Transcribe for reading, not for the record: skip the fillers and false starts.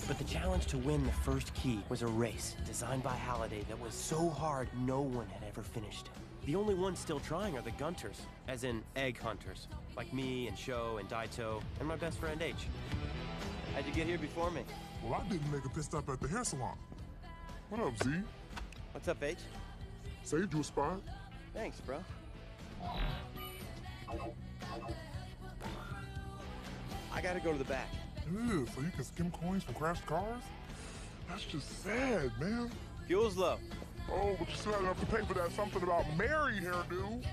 But the challenge to win the first key was a race designed by Halliday that was so hard no one had ever finished it. The only ones still trying are the Gunters, as in egg hunters, like me and Sho and Daito and my best friend H. How'd you get here before me? Well, I didn't make a pit stop at the hair salon. What up, Z? What's up, H? Saved you a spot. Thanks, bro. I gotta go to the back. Ew, so you can skim coins from crashed cars? That's just sad, man. Fuel's low. Oh, but you still have enough to pay for that something about Mary hairdo.